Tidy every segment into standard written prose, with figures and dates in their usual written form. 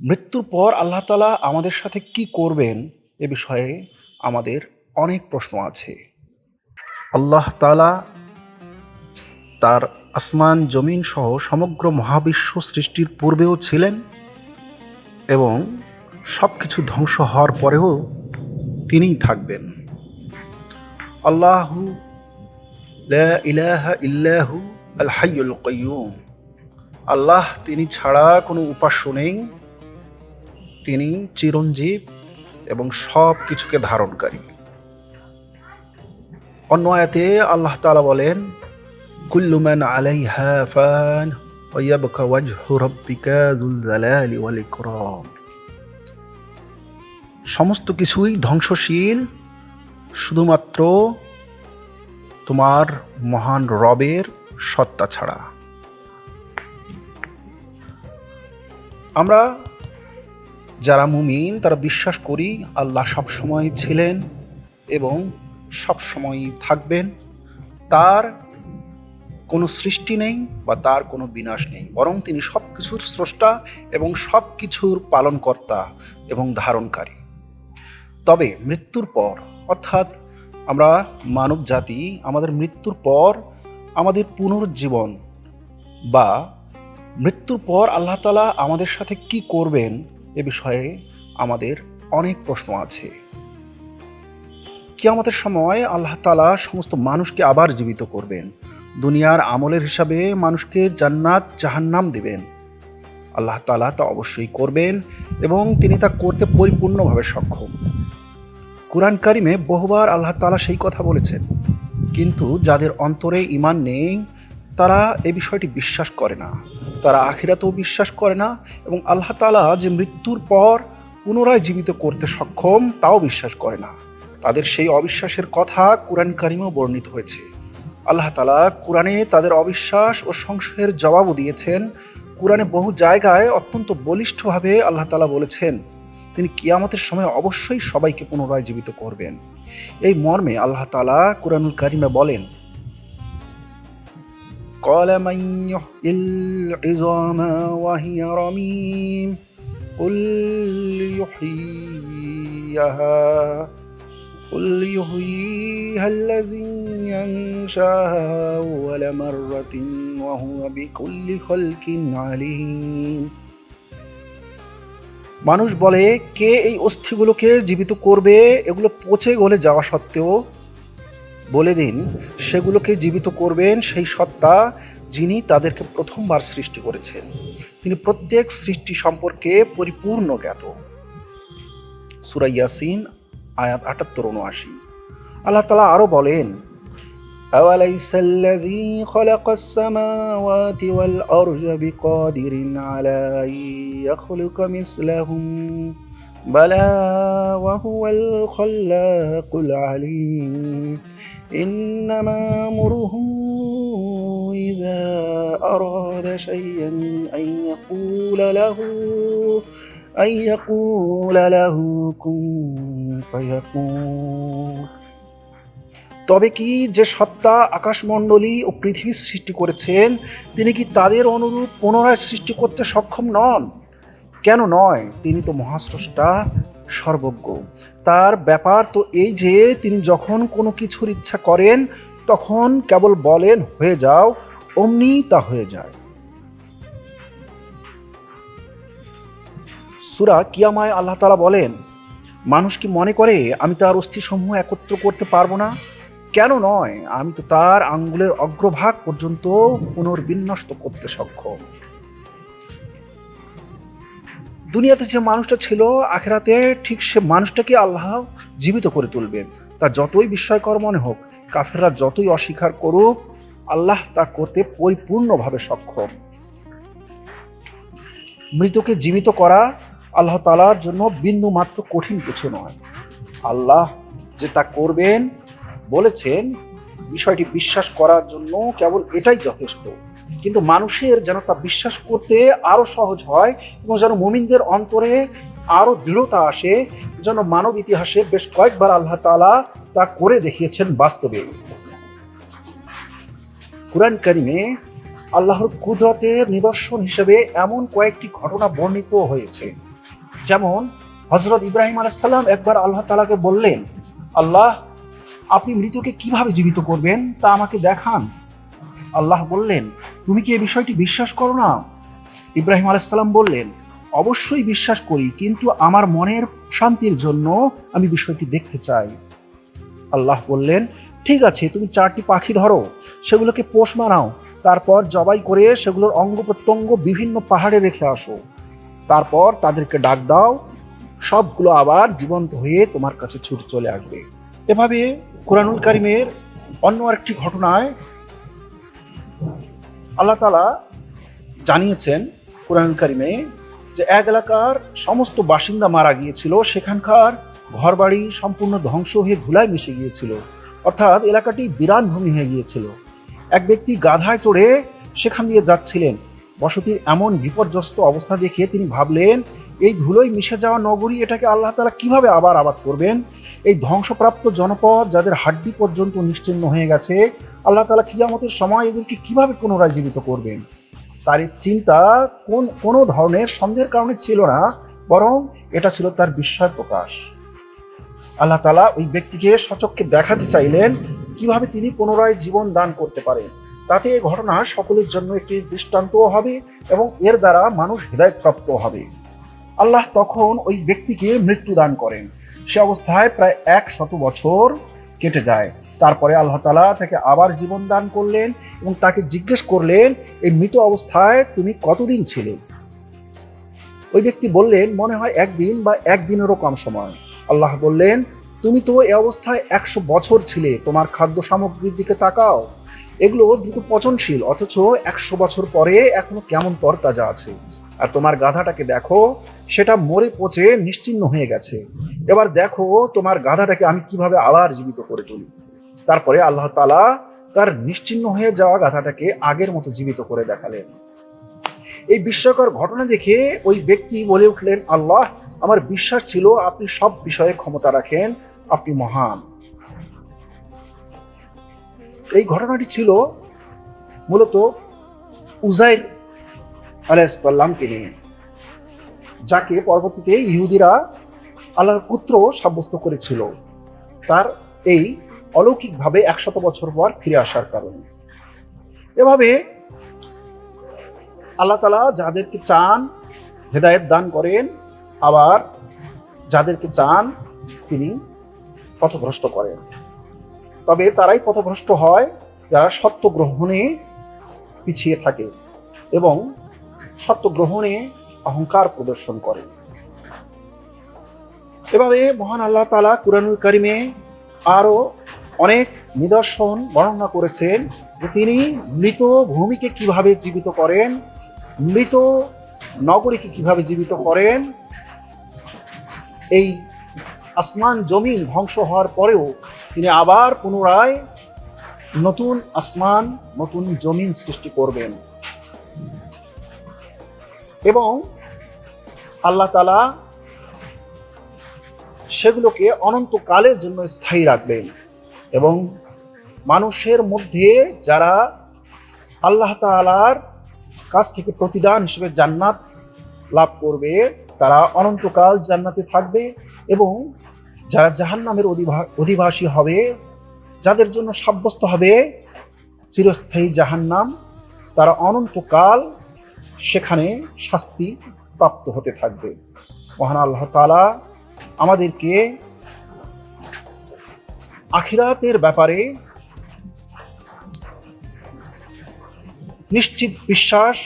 মৃত্যুর পর আল্লাহ তাআলা আমাদের সাথে কি করবেন এ বিষয়ে আমাদের অনেক প্রশ্ন আছে। আল্লাহ তাআলা তার আসমান জমিন সহ সমগ্র মহাবিশ্ব সৃষ্টির পূর্বেও ছিলেন এবং সব কিছু ধ্বংস হওয়ার পরেও তিনিই থাকবেন। আল্লাহু লা ইলাহা ইল্লাহু আল হাইয়ুল কাইয়ুম। আল্লাহ তিনি ছাড়া কোনো উপাস্য নেই, তিনি চিরঞ্জীব এবং সব কিছুকে ধারণকারী। অন্য আয়াতে আল্লাহ তাআলা বলেন, কুল্লু মান আলাইহা ফান ওয়া ইয়াবকা ওয়াজহু রাব্বিকা যুল জালালি ওয়াল ইকরাম। সমস্ত কিছুই ধ্বংসশীল, শুধুমাত্র তোমার মহান রবের সত্তা ছাড়া। আমরা যারা মুমিন তারা বিশ্বাস করি আল্লাহ সবসময় ছিলেন এবং সবসময় থাকবেন। তার কোনো সৃষ্টি নেই বা তার কোনো বিনাশ নেই, বরং তিনি সব কিছুর স্রষ্টা এবং সব কিছুর পালনকর্তা এবং ধারণকারী। তবে মৃত্যুর পর, অর্থাৎ আমরা মানব জাতি আমাদের মৃত্যুর পর আমাদের পুনরুজ্জীবন বা মৃত্যুর পর আল্লাহ তাআলা আমাদের সাথে কি করবেন এ বিষয়ে আমাদের অনেক প্রশ্ন আছে। কিয়ামতের সময় আল্লাহ তাআলা সমস্ত মানুষকে আবার জীবিত করবেন। দুনিয়ার আমলের হিসাবে মানুষকে জান্নাত জাহান্নাম দেবেন। আল্লাহ তাআলা তা অবশ্যই করবেন এবং তিনি তা করতে পরিপূর্ণভাবে সক্ষম। কুরআন কারিমে বহুবার আল্লাহ তাআলা সেই কথা বলেছেন, কিন্তু যাদের অন্তরে ঈমান নেই তারা এই বিষয়টি বিশ্বাস করে না। তারা আখিরাতেও বিশ্বাস করে না এবং আল্লাহ তাআলা যে মৃত্যুর পর পুনরায় জীবিত করতে সক্ষম তাও বিশ্বাস করে না। তাদের সেই অবিশ্বাসের কথা কুরআন কারিমেও বর্ণিত হয়েছে। আল্লাহ তাআলা কুরআনে তাদের অবিশ্বাস ও সংশয়ের জবাবও দিয়েছেন। কুরআনে বহু জায়গায় অত্যন্ত বলিষ্ঠভাবে আল্লাহ তাআলা বলেছেন তিনি কিয়ামতের সময় অবশ্যই সবাইকে পুনরায় জীবিত করবেন। এই মর্মে আল্লাহ তাআলা কুরআনুল কারিমে বলেন, قال من يحيي العظام وهي رميم قل يحييها الذي أنشأها أول مرة وهو بكل خلق عليم। মানুষ বলে, কে এই অস্থিগুলোকে জীবিত করবে? এগুলো পচে গলে যাওয়া সত্ত্বেও বলে দিন, সেগুলোকে জীবিত করবেন সেই সত্তা যিনি তাদেরকে প্রথমবার সৃষ্টি করেছেন। তিনি প্রত্যেক সৃষ্টি সম্পর্কে পরিপূর্ণ জ্ঞাত। সূরা ইয়াসিন আয়াত ৭৮-৭৯। আল্লাহ তাআলা আরও বলেন, আওয়ালাইসাল্লাযী খালাকাস সামাওয়াতি ওয়াল আরজা বিকাদিরিন আলা ইয়াখলুকা মিসলাহুম বালা ওয়া হুয়াল খাল্লাকুল আলীম ইন্নামা আমরুহু ইযা আরাদা শাইআন আন ইয়াকুলা লাহু কুন ফায়াকুন। তবে কি যে সত্তা আকাশমণ্ডলী ও পৃথিবীর সৃষ্টি করেছেন তিনি কি তাদের অনুরূপ পুনরায় সৃষ্টি করতে সক্ষম নন? কেন নয়? তিনি তো মহাস্রষ্টা, সর্বজ্ঞ। তার ব্যাপার তো এই যে তিনি যখন কোনো কিছুর ইচ্ছা করেন তখন কেবল বলেন হয়ে যাও, অমনি তা হয়ে যায়। সূরা কিয়ামায় আল্লাহ তাআলা বলেন, মানুষ কি মনে করে আমি তার অস্থিসমূহ একত্র করতে পারবো না? কেন নয়, আমি তো তার আঙ্গুলের অগ্রভাগ পর্যন্ত পুনর্বিন্যস্ত করতে সক্ষম। দুনিয়াতে যে মানুষটা ছিল, আখিরাতে ঠিক সে মানুষটাকে আল্লাহ জীবিত করে তুলবেন। তার যতই বিস্ময়কর মনে হোক, কাফেররা যতই অস্বীকার করুক, আল্লাহ তা করতে পরিপূর্ণভাবে সক্ষম। মৃতকে জীবিত করা আল্লাহ তাআলার জন্য বিন্দু মাত্র কঠিন কিছু নয়। আল্লাহ যে তা করবেন বলেছেন, বিষয়টি বিশ্বাস করার জন্য কেবল এটাই যথেষ্ট। কিন্তু মানুষের যেন তা বিশ্বাস করতে আরো সহজ হয় এবং যেন মুমিনদের অন্তরে আরো দৃঢ়তা আসে, যেন মানব ইতিহাসে বেশ কয়েকবার আল্লাহ তাআলা তা করে দেখিয়েছেন বাস্তবে। কুরআন কারিমে আল্লাহর কুদরতের নিদর্শন হিসেবে এমন কয়েকটি ঘটনা বর্ণিত হয়েছে যেমন হযরত ইব্রাহিম আলাইহিস সালাম একবার আল্লাহ তাআলাকে বললেন, আল্লাহ, আপনি মৃতকে কিভাবে জীবিত করবেন তা আমাকে দেখান। আল্লাহ বললেন, তুমি কি এই বিষয়টি বিশ্বাস করো না? ইব্রাহিম আলাইহিস সালাম বললেন, অবশ্যই বিশ্বাস করি, কিন্তু আমার মনের শান্তির জন্য আমি বিষয়টি দেখতে চাই। আল্লাহ বললেন, ঠিক আছে, তুমি 4টি পাখি ধরো, সেগুলোকে পোষ মানাও, তারপর জবাই করে সেগুলোর অঙ্গ প্রত্যঙ্গ বিভিন্ন পাহাড়ে রেখে আসো, তারপর তাদেরকে ডাক দাও, সবগুলো আবার জীবন্ত হয়ে তোমার কাছে ছুটে চলে আসবে। এভাবে কুরআনুল কারীমের অন্য আরেকটি ঘটনায় আল্লাহ তাআলা জানিয়েছেন কুরআনুল কারীমে যে এক এলাকার সমস্ত বাসিন্দা মারা গিয়েছিল, সেখানকার ঘরবাড়ি সম্পূর্ণ ধ্বংস হয়ে ধুলায় মিশে গিয়েছিল, অর্থাৎ এলাকাটি বিরান ভূমি হয়ে গিয়েছিল। এক ব্যক্তি গাধায় চড়ে সেখান দিয়ে যাচ্ছিলেন। বসতির এমন বিপর্যস্ত অবস্থা দেখে তিনি ভাবলেন, এই ধুলোয় মিশে যাওয়া নগরী, এটাকে আল্লাহ তাআলা কিভাবে আবার আবাদ করবেন? এই ধ্বংসপ্রাপ্ত জনপদ যাদের হাড্ডি পর্যন্ত নিশ্চিহ্ন হয়ে গেছে, আল্লাহ তাআলা কিয়ামতের সময় এদেরকে কিভাবে পুনরায় জীবিত করবেন? তার এই চিন্তা কোনো ধরনের সন্দেহের কারণে ছিল না, বরং এটা ছিল তার বিস্ময় প্রকাশ। আল্লাহ তাআলা ওই ব্যক্তিকে সচক্ষে দেখাতে চাইলেন কিভাবে তিনি পুনরায় জীবন দান করতে পারেন। তাতে এই ঘটনা সকলের জন্য একটি দৃষ্টান্তও হবে এবং এর দ্বারা মানুষ হেদায়েতপ্রাপ্ত হবে। আল্লাহ তখন ওই ব্যক্তিকে মৃত্যু দান করেন। সে অবস্থায় প্রায় 100 বছর কেটে যায়। তারপরে আল্লাহ তাআলা তাকে আবার জীবন দান করলেন এবং তাকে জিজ্ঞেস করলেন, এই মৃত অবস্থায় তুমি কতদিন ছিলে? ওই ব্যক্তি বললেন, মনে হয় 1 দিন বা 1 দিনেরও কম সময়। আল্লাহ বললেন, তুমি তো এই অবস্থায় 100 বছর ছিলে, তোমার খাদ্য সামগ্রীর দিকে তাকাও, এগুলো দ্রুত পচনশীল, অথচ 100 বছর পরে এখনো কেমন তরতাজা আছে। আর তোমার গাধাটাকে দেখো, সেটা মরে পচে নিশ্চিহ্ন হয়ে গেছে। এবার দেখো তোমার গাধাটাকে আমি কিভাবে আবার জীবিত করে তুলি। তারপরে আল্লাহ তাআলা তার নিশ্চিহ্ন হয়ে যাওয়া গাধাটাকে আগের মতো জীবিত করে দেখালেন। এই বিস্ময়কর ঘটনা দেখে ওই ব্যক্তি বলে উঠলেন, আল্লাহ, আমার বিশ্বাস ছিল আপনি সব বিষয়ে ক্ষমতা রাখেন, আপনি মহান। এই ঘটনাটি ছিল মূলত উজাইর আলাইহিস সালামকে নিয়ে, যাকে পরবর্তীতে ইহুদিরা আল্লাহর পুত্র সাব্যস্ত করেছিল, তার এই অলৌকিকভাবে 100 বছর পর ফিরে আসার কারণে। এভাবে আল্লাহ তাআলা যাদেরকে চান হেদায়েত দান করেন, আবার যাদেরকে চান তিনি পথভ্রষ্ট করেন। তবে তারাই পথভ্রষ্ট হয় যারা সত্য গ্রহণে পিছিয়ে থাকে এবং সত্য গ্রহণে অহংকার প্রদর্শন করে। এভাবে মহান আল্লাহ তাআলা কুরআনুল কারীমে আরও অনেক নিদর্শন বর্ণনা করেছেন যে তিনি মৃত ভূমিকে কিভাবে জীবিত করেন, মৃত নগরীকে কিভাবে জীবিত করেন, এই আসমান জমিন ধ্বংস হওয়ার পরেও তিনি আবার পুনরায় নতুন আসমান নতুন জমিন সৃষ্টি করবেন এবং আল্লাহ তাআলা সেগুলোকে অনন্তকালের জন্য স্থায়ী রাখবেন এবং মানুষের মধ্যে যারা আল্লাহ তাআলার কাছ থেকে প্রতিদান হিসেবে জান্নাত লাভ করবে তারা অনন্তকাল জান্নাতে থাকবে এবং যারা জাহান্নামের অধিবাসী হবে, যাদের জন্য সাব্যস্ত হবে চিরস্থায়ী জাহান্নাম, তারা অনন্তকাল সেখানে শাস্তি প্রাপ্ত হতে থাকবে। মহান আল্লাহ তাআলা আমাদেরকে আখিরাতের ব্যাপারে নিশ্চিত বিশ্বাস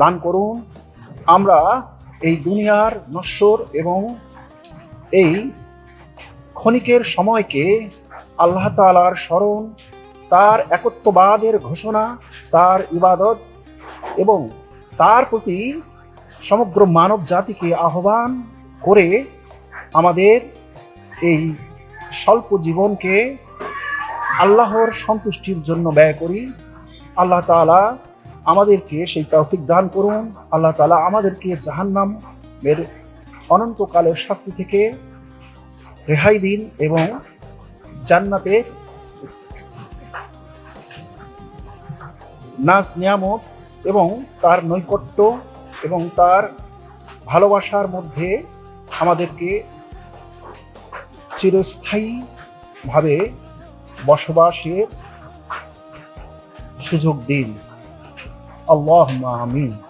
দান করুন। আমরা এই দুনিয়ার নশ্বর এবং এই ক্ষণিকের সময়কে আল্লাহ তাআলার স্মরণ, তার একত্ববাদের ঘোষণা, তার ইবাদত এবং তার প্রতি সমগ্র মানব জাতিকে আহ্বান করে আমাদের এই স্বল্প জীবনকে আল্লাহর সন্তুষ্টির জন্য ব্যয় করি। আল্লাহ তাআলা আমাদেরকে সেই তৌফিক দান করুন। আল্লাহ তাআলা আমাদেরকে জাহান্নামের অনন্তকালের শাস্তি থেকে রেহাই দিন এবং জান্নাতের নাজ নিয়ামত এবং তার নৈকট্য এবং তার ভালোবাসার মধ্যে আমাদেরকে চিরস্থায়ীভাবে বসবাসের সুযোগ দিন। আল্লাহুম্মা আমিন।